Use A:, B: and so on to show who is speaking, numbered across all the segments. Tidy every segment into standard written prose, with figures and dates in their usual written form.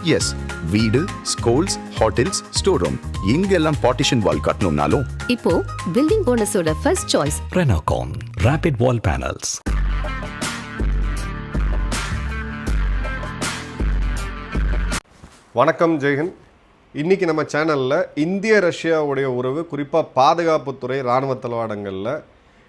A: S, வீடு, schools, hotels, store room இங்கெல்லாம் partition wall கட்டணும்னாலும்
B: இப்போ பில்டிங் ஓனர்ஸோட first choice
C: Renocon Rapid Wall Panels.
D: வணக்கம் ஜெயஹிந்த். இன்றைக்கி நம்ம சேனலில் இந்திய ரஷ்யாவுடைய உறவு, குறிப்பாக பாதுகாப்புத்துறை இராணுவ தளவாடங்களில்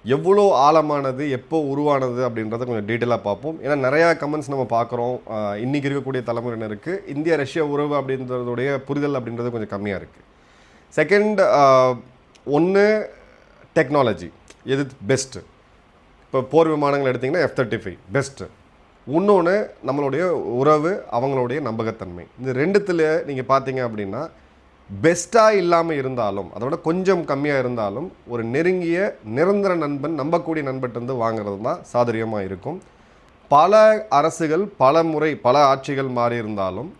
D: எவ்வளோ ஆழமானது, எப்போ உருவானது அப்படின்றத கொஞ்சம் டீட்டெயிலாக பார்ப்போம். ஏன்னா நிறையா கமெண்ட்ஸ் நம்ம பார்க்குறோம். இன்றைக்கி இருக்கக்கூடிய தலைமுறையினருக்கு இந்திய ரஷ்யா உறவு அப்படின்றதுடைய புரிதல் அப்படின்றது கொஞ்சம் கம்மியாக இருக்குது. செகண்ட், ஒன்று டெக்னாலஜி எது பெஸ்ட்டு. இப்போ போர் விமானங்கள் எடுத்திங்கன்னா F-35 பெஸ்ட்டு. இன்னொன்று நம்மளுடைய உறவு, அவங்களுடைய நம்பகத்தன்மை. இந்த ரெண்டுத்தில் நீங்கள் பார்த்தீங்க அப்படின்னா பெஸ்ட்டாக இல்லாமல் இருந்தாலும், அதை விட கொஞ்சம் கம்மியாக இருந்தாலும், ஒரு நெருங்கிய நிரந்தர நண்பன், நம்பக்கூடிய நண்பன்ட்டு வாங்குறது தான் சாதுரியமாக இருக்கும். பல அரசுகள் பல முறை பல ஆட்சிகள் மாறி இருந்தாலும்,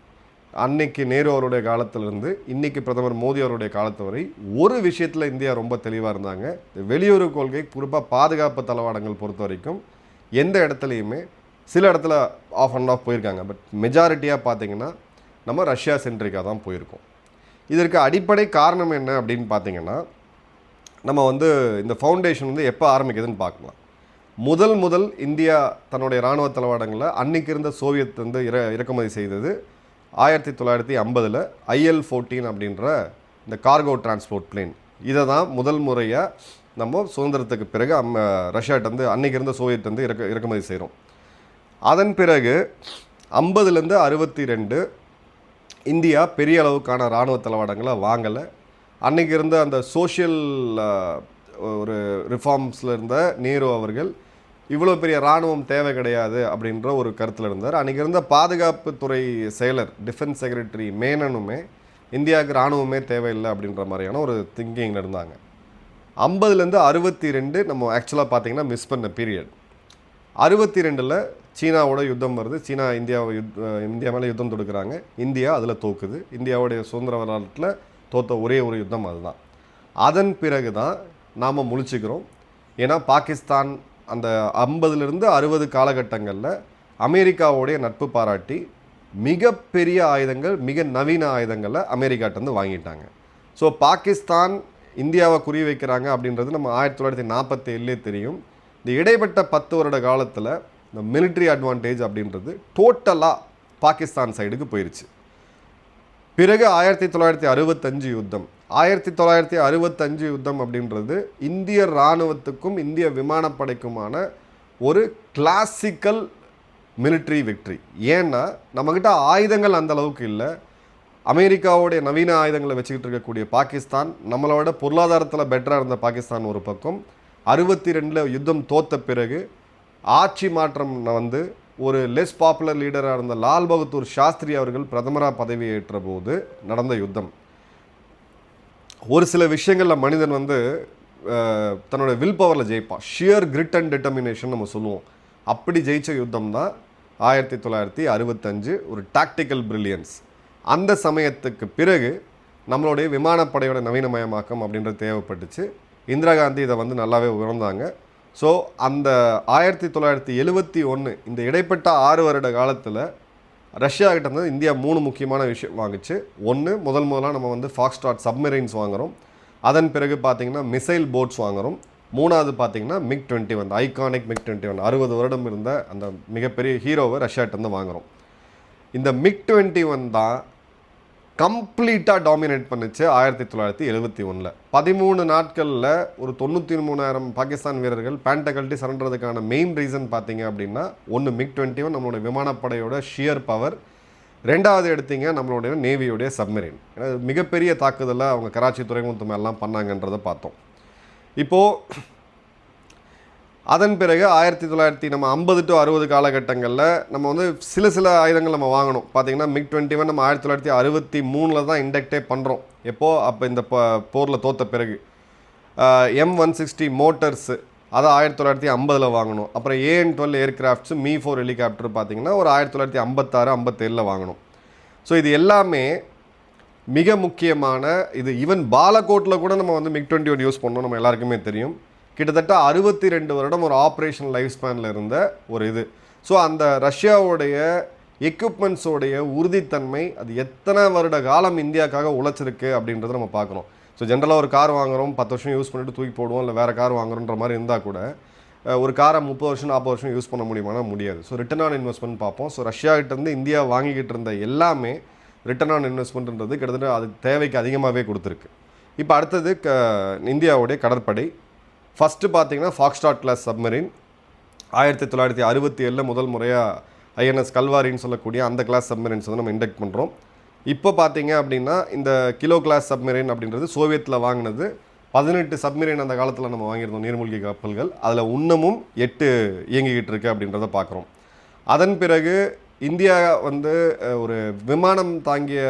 D: அன்னைக்கு நேரு அவருடைய காலத்திலிருந்து இன்றைக்கி பிரதமர் மோடி அவருடைய காலத்து வரை ஒரு விஷயத்தில் இந்தியா ரொம்ப தெளிவாக இருந்தாங்க. வெளியுறவு கொள்கை, குறிப்பாக பாதுகாப்பு தளவாடங்கள் பொறுத்த வரைக்கும் எந்த இடத்துலையுமே, சில இடத்துல ஆஃப் அண்ட் ஆஃப் போயிருக்காங்க, பட் மெஜாரிட்டியாக பார்த்திங்கன்னா நம்ம ரஷ்யா சென்ட்ரிக்காக தான் போயிருக்கோம். இதற்கு அடிப்படை காரணம் என்ன அப்படின்னு பார்த்திங்கன்னா, நம்ம இந்த ஃபவுண்டேஷன் எப்போ ஆரம்பிக்குதுன்னு பார்க்கலாம். முதல் இந்தியா தன்னுடைய இராணுவ தளவாடங்களை அன்றைக்கி இருந்த சோவியத் இறக்குமதி செய்தது 1950 IL-14 அப்படின்ற இந்த கார்கோ டிரான்ஸ்போர்ட் பிளேன். இதை தான் முதல் முறையாக நம்ம சுதந்திரத்துக்கு பிறகு ரஷ்யாட்டேருந்து அன்றைக்கி இருந்த சோவியத் இறக்குமதி செய்கிறோம். அதன் பிறகு 50லேருந்து 62 இந்தியா பெரிய அளவுக்கான இராணுவ தளவாடங்களை வாங்கலை. அன்றைக்கி இருந்த அந்த சோஷியல் ஒரு ரிஃபார்ம்ஸில் இருந்த நேரு அவர்கள் இவ்வளோ பெரிய இராணுவம் தேவை கிடையாது அப்படின்ற ஒரு கருத்தில் இருந்தார். அன்றைக்கி இருந்த பாதுகாப்புத்துறை செயலர், டிஃபென்ஸ் செக்ரட்டரி மேனனுமே இந்தியாவுக்கு இராணுவமே தேவையில்லை அப்படின்ற மாதிரியான ஒரு திங்கிங்கில் இருந்தாங்க. 50லேருந்து 62 நம்ம ஆக்சுவலாக பார்த்திங்கன்னா மிஸ் பண்ண பீரியட். 62 சீனாவோட யுத்தம் வருது. சீனா இந்தியா மேலே யுத்தம் தொடுக்கிறாங்க. இந்தியா அதில் தோக்குது. இந்தியாவுடைய சுதந்திர வரலாற்றில் தோற்ற ஒரே ஒரு யுத்தம் அதுதான். அதன் பிறகு தான் நாம் முழிச்சுக்கிறோம். ஏன்னா பாகிஸ்தான் அந்த 50லேருந்து 60 காலகட்டங்களில் அமெரிக்காவோடைய நட்பு பாராட்டி மிகப்பெரிய ஆயுதங்கள், மிக நவீன ஆயுதங்களை அமெரிக்காட்டேருந்து வாங்கிட்டாங்க. ஸோ பாகிஸ்தான் இந்தியாவை குறி வைக்கிறாங்க அப்படின்றது நம்ம 1947 தெரியும். இந்த இடைப்பட்ட 10 வருட காலத்தில் இந்த மிலிட்ரி அட்வான்டேஜ் அப்படின்றது டோட்டலாக பாகிஸ்தான் சைடுக்கு போயிடுச்சு. பிறகு 1965 யுத்தம். 1965 யுத்தம் அப்படின்றது இந்திய இராணுவத்துக்கும் இந்திய விமானப்படைக்குமான ஒரு கிளாசிக்கல் மிலிட்ரி விக்ட்ரி. ஏன்னா நம்மக்கிட்ட ஆயுதங்கள் அந்த அளவுக்கு இல்லை. அமெரிக்காவுடைய நவீன ஆயுதங்களை வச்சுக்கிட்டு இருக்கக்கூடிய பாகிஸ்தான், நம்மளோட பொருளாதாரத்தில் பெட்டராக இருந்த பாகிஸ்தான் ஒரு பக்கம். 62 யுத்தம் தோற்ற பிறகு ஆட்சி மாற்றம் ஒரு லெஸ் பாப்புலர் லீடராக இருந்த லால் பகதூர் சாஸ்திரி அவர்கள் பிரதமராக பதவியேற்ற போது நடந்த யுத்தம். ஒரு சில விஷயங்களில் மனிதன் தன்னோட வில் பவரில் ஜெயிப்பான். ஷியர் கிரிட் அண்ட் டிட்டர்மினேஷன் நம்ம சொல்லுவோம். அப்படி ஜெயித்த யுத்தம் தான் 1965 ஒரு டாக்டிக்கல் பிரில்லியன்ஸ். அந்த சமயத்துக்கு பிறகு நம்மளுடைய விமானப்படையோட நவீனமயமாக்கம் அப்படின்றது தேவைப்பட்டுச்சு. இந்திரா காந்தி இதை நல்லாவே உணர்ந்தாங்க. ஸோ அந்த 1971 இந்த இடைப்பட்ட 6 வருட காலத்தில் ரஷ்யா கிட்ட இந்தியா 3 முக்கியமான விஷயம் வாங்குச்சு. ஒன்று, முதலாக நம்ம ஃபாக்ஸ்ட்ராட் சப்மெரைன்ஸ் வாங்குகிறோம். அதன் பிறகு பார்த்திங்கன்னா மிசைல் போட்ஸ் வாங்குகிறோம். மூணாவது பார்த்திங்கன்னா MiG-21, ஐகானிக் MiG-21 60 வருடம் இருந்த அந்த மிகப்பெரிய ஹீரோவை ரஷ்யாட்டேருந்து வாங்குகிறோம். இந்த MiG-21 தான் கம்ப்ளீட்டாக டாமினேட் பண்ணிச்சு 1971. 13 நாட்களில் ஒரு 93,000 பாகிஸ்தான் வீரர்கள் பேண்ட்டை கழட்டி சரண்டதுக்கான மெயின் ரீசன் பார்த்தீங்க அப்படின்னா, ஒன்று MiG-21 நம்மளுடைய விமானப்படையோட ஷியர் பவர், ரெண்டாவது எடுத்தீங்க நம்மளுடைய நேவியோடைய சப்மெரின். ஏன்னா மிகப்பெரிய தாக்குதலை அவங்க கராச்சி துறைமுகத்து மேலாம் பண்ணாங்கன்றதை பார்த்தோம். இப்போது அதன் பிறகு 1950 to 60 காலகட்டங்களில் நம்ம சில ஆயுதங்கள் நம்ம வாங்கணும். பார்த்திங்கன்னா MiG-21 நம்ம 1963 தான் இண்டக்டே பண்ணுறோம். எப்போது? அப்போ இந்த போரில் தோற்ற பிறகு. M160 மோட்டர்ஸு அதை 1950 வாங்கணும். அப்புறம் AN-12 ஏர்கிராஃப்ட்ஸு, Mi-4 ஹெலிகாப்டர் பார்த்திங்கன்னா ஒரு 1956-57 வாங்கணும். ஸோ இது எல்லாமே மிக முக்கியமான இது. ஈவன் பாலக்கோட்டில் கூட நம்ம MiG-21 யூஸ் பண்ணோம், நம்ம எல்லாருக்குமே தெரியும். கிட்டத்தட்ட 62 வருடம் ஒரு ஆப்ரேஷன் லைஃப் ஸ்பேனில் இருந்த ஒரு இது. ஸோ அந்த ரஷ்யாவுடைய எக்யூப்மெண்ட்ஸோடைய உறுதித்தன்மை அது எத்தனை வருட காலம் இந்தியாவுக்காக உழைச்சிருக்கு அப்படின்றத நம்ம பார்க்குறோம். ஸோ ஜென்ரலாக ஒரு கார் வாங்குகிறோம் 10 வருஷம் யூஸ் பண்ணிட்டு தூக்கி போடுவோம், இல்லை வேறு கார் வாங்குறோன்ற மாதிரி இருந்தால் கூட ஒரு காரை 30 வருஷம் 40 வருஷம் யூஸ் பண்ண முடியுமானா முடியாது. ஸோ ரிட்டர்ன் ஆன் இன்வெஸ்ட்மெண்ட் பார்ப்போம். ஸோ ரஷ்யாகிட்டேருந்து இந்தியா வாங்கிக்கிட்டு இருந்த எல்லாமே ரிட்டர்ன் ஆன் இன்வெஸ்ட்மெண்ட்ன்றது கிட்டத்தட்ட அது தேவைக்கு அதிகமாகவே கொடுத்துருக்கு. இப்போ அடுத்தது இந்தியாவுடைய கடற்படை. ஃபஸ்ட்டு பார்த்தீங்கன்னா ஃபாக்ஸ்ட்ராட் கிளாஸ் சப்மரீன் 1967 முதல் முறையாக ஐஎன்எஸ் கல்வாரின்னு சொல்லக்கூடிய அந்த கிளாஸ் சப்மரீன்ஸ் வந்து நம்ம இண்டக்ட் பண்ணுறோம். இப்போ பார்த்தீங்க அப்படின்னா இந்த கிலோ கிளாஸ் சப்மரீன் அப்படின்றது சோவியத்தில் வாங்கினது. 18 சப்மரீன் அந்த காலத்தில் நம்ம வாங்கியிருந்தோம், நீர்மூழ்கி கப்பல்கள். அதில் இன்னமும் 8 இயங்கிக்கிட்டு இருக்கு அப்படின்றத பார்க்குறோம். அதன் பிறகு இந்தியா வந்து ஒரு விமானம் தாங்கிய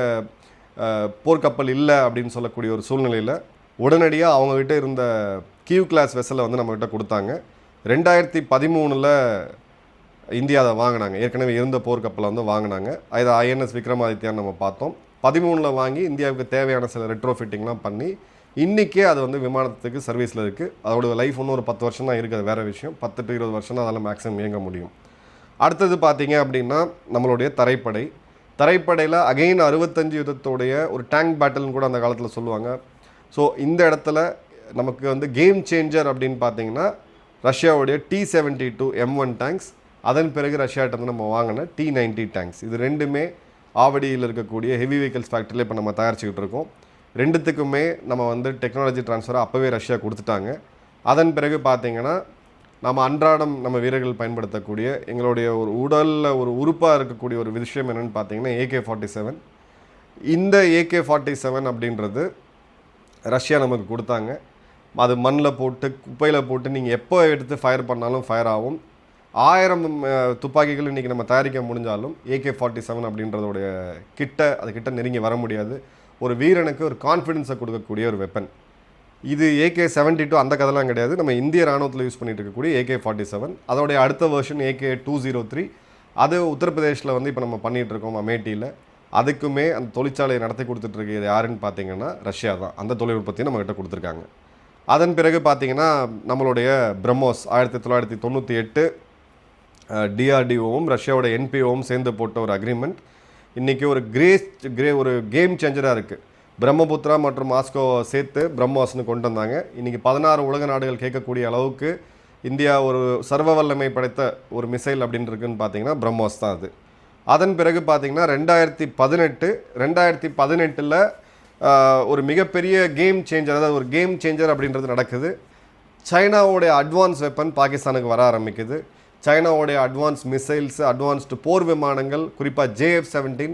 D: போர்க்கப்பல் இல்லை அப்படின்னு சொல்லக்கூடிய ஒரு சூழ்நிலையில் உடனடியாக அவங்கக்கிட்ட இருந்த கியூ கிளாஸ் வெசலை வந்து நம்மக்கிட்ட கொடுத்தாங்க. 2013 இந்தியா அதை வாங்கினாங்க. ஏற்கனவே இருந்த போர்க்கப்பலை வந்து வாங்கினாங்க. அது ஐஎன்எஸ் விக்ரமாதித்யான்னு நம்ம பார்த்தோம். 13 வாங்கி இந்தியாவுக்கு தேவையான சில ரெட்ரோஃபிட்டிங்லாம் பண்ணி இன்றைக்கே அது வந்து விமானத்துக்கு சர்வீஸில் இருக்குது. அதோட லைஃப் இன்னும் ஒரு 10 வருஷம் தான் இருக்குது, அது வேறு விஷயம். 10 to 20 வருஷம் தான் அதெல்லாம் மேக்ஸிமம் இயங்க முடியும். அடுத்தது பார்த்தீங்க அப்படின்னா நம்மளுடைய தரைப்படையில் அகைன் 65 யுத்தத்தோடைய ஒரு டேங்க் பேட்டில்னு கூட அந்த காலத்தில் சொல்லுவாங்க. ஸோ இந்த இடத்துல நமக்கு வந்து கேம் சேஞ்சர் அப்படின்னு பார்த்தீங்கன்னா ரஷ்யாவுடைய T-72 M1 டேங்க்ஸ், அதன் பிறகு ரஷ்யாட்ட வந்து நம்ம வாங்கின T-90 டேங்க்ஸ். இது ரெண்டுமே ஆவடியில் இருக்கக்கூடிய ஹெவி வெஹிக்கல்ஸ் ஃபேக்ட்ரியில் இப்போ நம்ம தயாரிச்சுக்கிட்டு இருக்கோம். ரெண்டுத்துக்குமே நம்ம வந்து டெக்னாலஜி ட்ரான்ஸ்ஃபரை அப்போவே ரஷ்யா கொடுத்துட்டாங்க. அதன் பிறகு பார்த்தீங்கன்னா நம்ம அன்றாடம் நம்ம வீரர்கள் பயன்படுத்தக்கூடிய எங்களுடைய ஒரு உடலில் ஒரு உறுப்பாக இருக்கக்கூடிய ஒரு விஷயம் என்னென்னு பார்த்தீங்கன்னா AK-47. இந்த AK-47 அப்படின்றது ரஷ்யா நமக்கு கொடுத்தாங்க. அது மண்ணில் போட்டு குப்பையில் போட்டு நீங்கள் எப்போ எடுத்து ஃபயர் பண்ணாலும் ஃபயர் ஆகும். 1000 துப்பாக்கிகள் இன்றைக்கி நம்ம தயாரிக்க முடிஞ்சாலும் AK-47 அப்படின்றதோடைய கிட்ட நெருங்கி வர முடியாது. ஒரு வீரனுக்கு ஒரு கான்ஃபிடென்ஸை கொடுக்கக்கூடிய ஒரு வெப்பன் இது. AK-72 அந்த கதைலாம் கிடையாது. நம்ம இந்திய ராணுவத்தில் யூஸ் பண்ணிட்டு இருக்கக்கூடிய AK-47. அதோடைய அடுத்த வெர்ஷன் AK-203. அது உத்தரப்பிரதேஷில் வந்து இப்போ நம்ம பண்ணிகிட்ருக்கோம் அமேட்டியில். அதுக்குமே அந்த தொழிற்சாலையை நடத்தி கொடுத்துட்ருக்கு யாருன்னு பார்த்தீங்கன்னா ரஷ்யா தான். அந்த தொழில்நுட்பத்தையும் நம்மகிட்ட கொடுத்துருக்காங்க. அதன் பிறகு பார்த்தீங்கன்னா நம்மளுடைய பிரம்மோஸ் 1998 DRDOவும் ரஷ்யாவோட NPOவும் சேர்ந்து போட்ட ஒரு அக்ரிமெண்ட் இன்றைக்கி ஒரு கேம் சேஞ்சராக இருக்குது. பிரம்மபுத்திரா மற்றும் மாஸ்கோ சேர்த்து பிரம்மோஸ்னு கொண்டு வந்தாங்க. இன்றைக்கி 16 உலக நாடுகள் கேட்கக்கூடிய அளவுக்கு இந்தியா ஒரு சர்வ வல்லமை படைத்த ஒரு மிசைல் அப்படின்னு இருக்குன்னு பார்த்தீங்கன்னா பிரம்மோஸ் தான் அது. அதன் பிறகு பார்த்தீங்கன்னா 2018 ஒரு மிகப்பெரிய கேம் சேஞ்சர், அதாவது ஒரு கேம் சேஞ்சர் அப்படின்றது நடக்குது. சைனாவோடைய அட்வான்ஸ் வெப்பன் பாகிஸ்தானுக்கு வர ஆரம்பிக்குது. சைனாவோடைய அட்வான்ஸ் மிசைல்ஸ், அட்வான்ஸ்டு போர் விமானங்கள், குறிப்பாக JF-17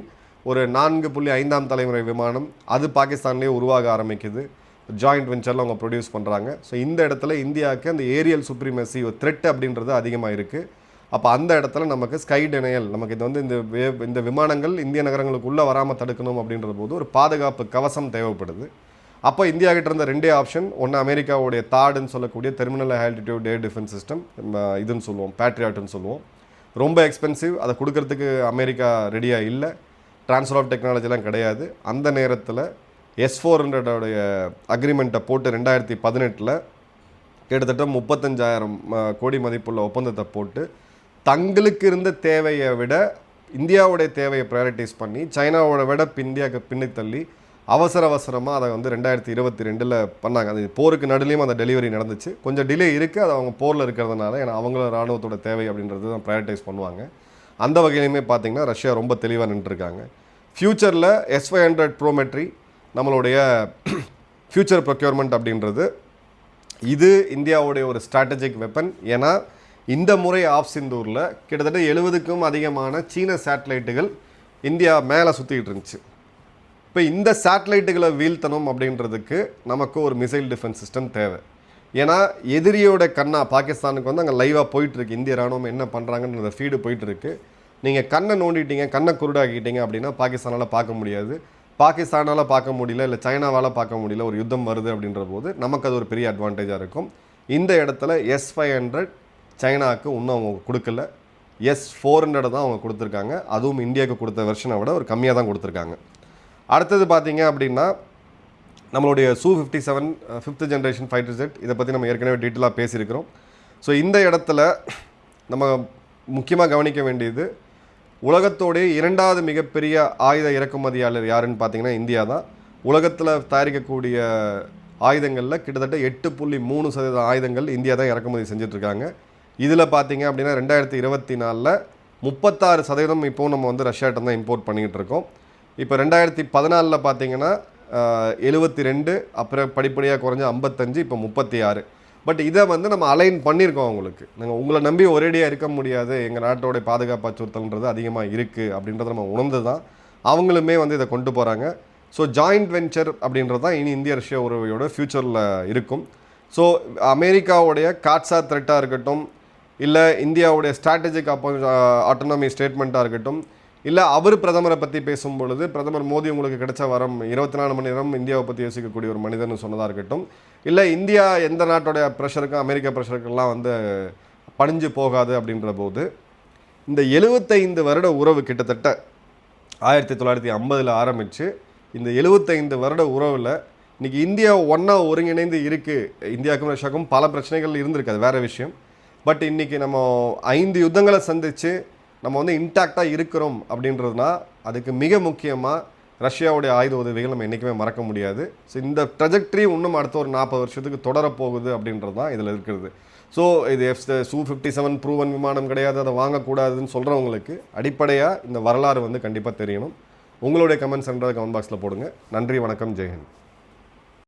D: ஒரு 4.5ஆம் தலைமுறை விமானம், அது பாகிஸ்தான்லேயே உருவாக ஆரம்பிக்குது. ஜாயிண்ட் வெஞ்சரில் அவங்க ப்ரொடியூஸ் பண்ணுறாங்க. ஸோ இந்த இடத்துல இந்தியாவுக்கு அந்த ஏரியல் சுப்ரீமசி ஒரு த்ரெட் அப்படின்றது அதிகமாக இருக்குது. அப்போ அந்த இடத்துல நமக்கு ஸ்கை டெனையல், நமக்கு இது வந்து இந்த விமானங்கள் இந்திய நகரங்களுக்குள்ளே வராமல் தடுக்கணும் அப்படின்ற போது ஒரு பாதுகாப்பு கவசம் தேவைப்படுது. அப்போ இந்தியா கிட்ட இருந்த 2 ஆப்ஷன். ஒன்று அமெரிக்காவுடைய தாடுன்னு சொல்லக்கூடிய terminal altitude air defence system, இதுன்னு சொல்லுவோம், பேட்ரியாட்னு சொல்லுவோம். ரொம்ப எக்ஸ்பென்சிவ், அதை கொடுக்கறதுக்கு அமெரிக்கா ரெடியாக இல்லை. ட்ரான்ஸ்ஃபர் ஆஃப் டெக்னாலஜிலாம் கிடையாது. அந்த நேரத்தில் S-400 அக்ரிமெண்ட்டை போட்டு 2018 கிட்டத்தட்ட 35,000 கோடி மதிப்புள்ள ஒப்பந்தத்தை போட்டு தங்களுக்கு இருந்த தேவையை விட இந்தியாவுடைய தேவையை ப்ரையாரிட்டைஸ் பண்ணி சைனாவோட விட இந்தியாவுக்கு பின்னித்தள்ளி அவசரமாக அதை வந்து 2022 பண்ணாங்க. அது போருக்கு நடுலையும் அந்த டெலிவரி நடந்துச்சு. கொஞ்சம் டிலே இருக்குது, அது அவங்க போரில் இருக்கிறதுனால. ஏன்னா அவங்கள ராணுவத்தோட தேவை அப்படின்றது தான் ப்ரையாரிட்டைஸ் பண்ணுவாங்க. அந்த வகையிலுமே பார்த்திங்கன்னா ரஷ்யா ரொம்ப தெளிவாக நின்றுருக்காங்க. ஃப்யூச்சரில் S-500 ப்ரோமெட்ரி நம்மளுடைய ஃப்யூச்சர் ப்ரொக்யூர்மெண்ட் அப்படின்றது இது இந்தியாவுடைய ஒரு ஸ்ட்ராட்டஜிக் வெப்பன். ஏன்னா இந்த முறை ஆஃப் சிந்தூரில் கிட்டத்தட்ட 70க்கும் அதிகமான சீன சேட்டலைட்டுகள் இந்தியா மேலே சுற்றிக்கிட்டு இருந்துச்சு. இப்போ இந்த சேட்டலைட்டுகளை வீழ்த்தணும் அப்படின்றதுக்கு நமக்கு ஒரு மிசைல் டிஃபென்ஸ் சிஸ்டம் தேவை. ஏன்னா எதிரியோட கண்ணா பாகிஸ்தானுக்கு வந்து அங்கே லைவாக போயிட்டுருக்கு, இந்திய ராணுவம் என்ன பண்ணுறாங்கன்ற ஃபீடு போயிட்டுருக்கு. நீங்கள் கண்ணை நோண்டிட்டீங்க, கண்ணை குருடாக்கிட்டீங்க அப்படின்னா பாகிஸ்தானால் பார்க்க முடியாது. பாகிஸ்தானால் பார்க்க முடியல, இல்லை சைனாவால் பார்க்க முடியல, ஒரு யுத்தம் வருது அப்படின்ற போது நமக்கு அது ஒரு பெரிய அட்வான்டேஜாக இருக்கும். இந்த இடத்துல S-500 சைனாவுக்கு இன்னும் அவங்க கொடுக்கல. S-400 தான் அவங்க கொடுத்துருக்காங்க. அதுவும் இந்தியாவுக்கு கொடுத்த வெர்ஷனை விட ஒரு கம்மியாக தான் கொடுத்துருக்காங்க. அடுத்தது பார்த்தீங்க அப்படின்னா நம்மளுடைய Su-57 5th generation fighter jet, இதை பற்றி நம்ம ஏற்கனவே டீட்டெயிலாக பேசியிருக்கிறோம். ஸோ இந்த இடத்துல நம்ம முக்கியமாக கவனிக்க வேண்டியது உலகத்தோடைய 2வது மிகப்பெரிய ஆயுத இறக்குமதியாளர் யாருன்னு பார்த்தீங்கன்னா இந்தியா தான். உலகத்தில் தயாரிக்கக்கூடிய ஆயுதங்களில் கிட்டத்தட்ட 8.3% ஆயுதங்கள் இந்தியா தான் இறக்குமதி செஞ்சிட்ருக்காங்க. இதில் பார்த்தீங்க அப்படின்னா 2024 36% இப்போ நம்ம வந்து ரஷ்யாட்ட தான் இம்போர்ட் பண்ணிக்கிட்டு இருக்கோம். இப்போ 2014 பார்த்தீங்கன்னா 72, அப்புறம் படிப்படியாக குறைஞ்ச 55, இப்போ 36. பட் இதை வந்து நம்ம அலைன் பண்ணியிருக்கோம் அவங்களுக்கு. நாங்கள் உங்களை நம்பி ஒரேடியாக இருக்க முடியாது, எங்கள் நாட்டோடைய பாதுகாப்பு அச்சுறுத்தல்ன்றது அதிகமாக இருக்குது அப்படின்றத நம்ம உணர்ந்து தான் அவங்களுமே வந்து இதை கொண்டு போகிறாங்க. ஸோ ஜாயிண்ட் வெஞ்சர் அப்படின்றது தான் இனி இந்திய ரஷ்யா உறவையோட ஃப்யூச்சரில் இருக்கும். ஸோ அமெரிக்காவுடைய காட்ஸா த்ரெட்டாக இருக்கட்டும், இல்லை இந்தியாவுடைய ஸ்ட்ராட்டஜிக் ஆட்டோனமி ஸ்டேட்மெண்ட்டாக இருக்கட்டும், இல்லை அவர் பிரதமரை பற்றி பேசும் பொழுது பிரதமர் மோடி உங்களுக்கு கிடைச்ச வரம் 24 மணி நேரம் இந்தியாவை பற்றி யோசிக்கக்கூடிய ஒரு மனிதர்னு சொன்னதாக இருக்கட்டும், இல்லை இந்தியா எந்த நாட்டோடைய ப்ரெஷருக்கும் அமெரிக்கா ப்ரெஷருக்கெல்லாம் வந்து பணிஞ்சு போகாது அப்படின்ற போது இந்த 75 வருட உறவு கிட்டத்தட்ட 1950 ஆரம்பித்து இந்த 75 வருட உறவில் இன்றைக்கி இந்தியா ஒன்றா ஒருங்கிணைந்து இருக்குது. இந்தியாவுக்கும் ரஷ்யாவுக்கும் பல பிரச்சனைகள் இருந்திருக்கு, அது வேறு விஷயம். பட் இன்றைக்கி நம்ம 5 யுத்தங்களை சந்தித்து நம்ம வந்து இன்டாக்டாக இருக்கிறோம் அப்படின்றதுனா அதுக்கு மிக முக்கியமாக ரஷ்யாவுடைய ஆயுத உதவிகள் நம்ம என்றைக்குமே மறக்க முடியாது. ஸோ இந்த ட்ரெஜெக்டரி இன்னும் அடுத்த ஒரு 40 வருஷத்துக்கு தொடரப்போகுது அப்படின்றது தான் இதில் இருக்கிறது. ஸோ இது Su-57 ப்ரூவன் விமானம் கிடையாது, அதை வாங்கக்கூடாதுன்னு சொல்கிறவங்களுக்கு அடிப்படையாக இந்த வரலாறு வந்து கண்டிப்பாக தெரியணும். உங்களுடைய கமெண்ட்ஸ் கமெண்ட் பாக்ஸில் போடுங்க. நன்றி, வணக்கம், ஜெய்ஹிந்த்.